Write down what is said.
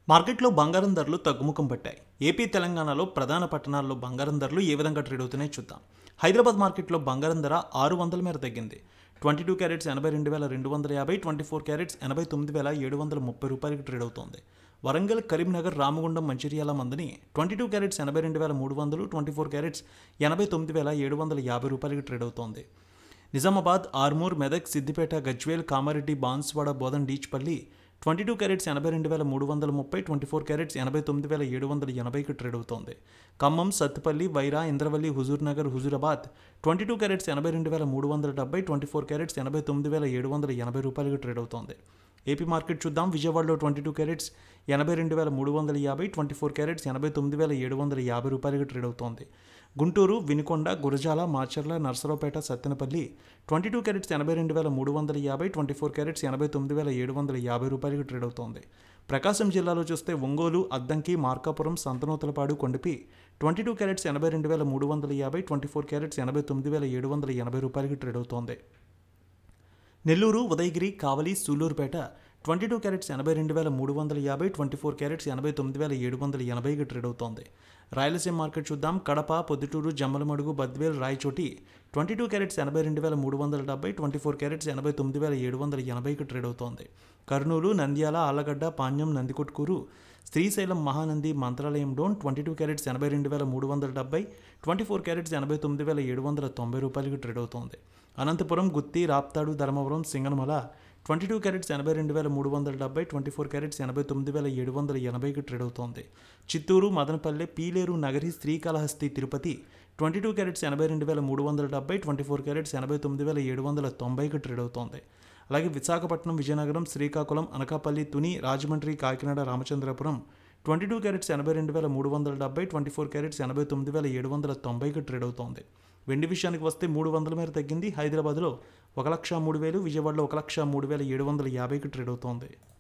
మార్కెట్లో బంగారం ధరలు తగ్గుముఖం పట్టాయి. ఏపీ, తెలంగాణలో ప్రధాన పట్టణాల్లో బంగారం ధరలు ఏ విధంగా ట్రేడ్ అవుతున్నాయో చూద్దాం. హైదరాబాద్ మార్కెట్లో బంగారం ధర 600 మేర తగ్గింది. 22 క్యారెట్స్ 82,250, 24 క్యారెట్స్ 89,730 రూపాయలకు ట్రేడ్ అవుతోంది. వరంగల్, కరీంనగర్, రామగుండం, మంచిర్యాల మందని 22 క్యారెట్స్ 82,300, 24 క్యారెట్స్ 89,750 రూపాయలకు ట్రేడ్ అవుతోంది. నిజామాబాద్, ఆర్మూర్, మెదక్, సిద్దిపేట, గజ్వేల్, కామారెడ్డి, బాన్స్వాడ, బోధన్, డీచ్పల్లి 22 క్యారెట్స్ 82,330, 24 క్యారెట్స్ 89,780కి ట్రేడ్ అవుతోంది. ఖమ్మం, సత్తుపల్లి, వైరా, ఇంద్రవల్లి, హుజూర్నగర్, హుజూరాబాద్ 22 క్యారెట్స్ 82,370, 24 క్యారెట్స్ 89,780 రూపాయలకు ట్రేడ్ అవుతోంది. ఏపీ మార్కెట్ చూద్దాం. విజయవాడలో 22 క్యారెట్స్ 82,350, 24 క్యారెట్స్ 89,750 రూపాయలకు ట్రేడ్ అవుతోంది. గుంటూరు, వినుకొండ, గురజాల, మాచర్ల, నర్సరావుపేట, సత్తెనపల్లి 22 క్యారెట్స్ 82,350, 24 క్యారెట్స్ 89,750 రూపాయలకు ట్రేడ్ అవుతోంది. ప్రకాశం జిల్లాలో చూస్తే ఒంగోలు, అద్దంకి, మార్కాపురం, సంతనూతలపాడు, కొండపి 22 క్యారెట్స్ 82,350, 24 క్యారెట్స్ 89,780 రూపాయలకు ట్రేడ్ అవుతోంది. నెల్లూరు, ఉదయగిరి, కావలి, సూలూరుపేట 22 క్యారెట్స్ 82,350, 24 క్యారెట్స్ 89,780కి ట్రేడ్ అవుతోంది. రాయలసీమ మార్కెట్ చూద్దాం. కడప, పొద్దుటూరు, జమ్మలమడుగు, బద్వేల్, రాయచోటి 22 క్యారెట్స్ 82,370, 24 క్యారెట్స్ 89,780కి ట్రేడ్ అవుతోంది. కర్నూలు, నంద్యాల, ఆళ్లగడ్డ, పాణ్యం, నందికొట్కూరు, శ్రీశైలం, మహానంది, మంత్రాలయం డోన్ 22 క్యారెట్స్ 82,370, 24 క్యారెట్స్ 89,790 రూపాయలకు ట్రేడ్ అవుతోంది. అనంతపురం, గుత్తి, రాప్తాడు, ధర్మవరం, సింగనమల 22 క్యారెట్స్ 82,370, 24 క్యారెట్స్ 89,780కి ట్రేడ్ అవుతోంది. చిత్తూరు, మదనపల్లె, పీలేరు, నగరి, శ్రీకాళహస్తి, తిరుపతి 22 క్యారెట్స్ 82,370, 24 క్యారెట్స్ 89,790కి ట్రేడ్ అవుతోంది. అలాగే విశాఖపట్నం, విజయనగరం, శ్రీకాకుళం, అనకాపల్లి, తుని, రాజమండ్రి, కాకినాడ, రామచంద్రపురం 22 క్యారెట్స్ 82,370, 24 క్యారెట్స్ 89,790కి ట్రేడ్ అవుతోంది. వెండి విషయానికి వస్తే 300 మేర తగ్గింది. హైదరాబాద్లో 1,03,000, విజయవాడలో 1,03,750కి ట్రేడ్ అవుతోంది.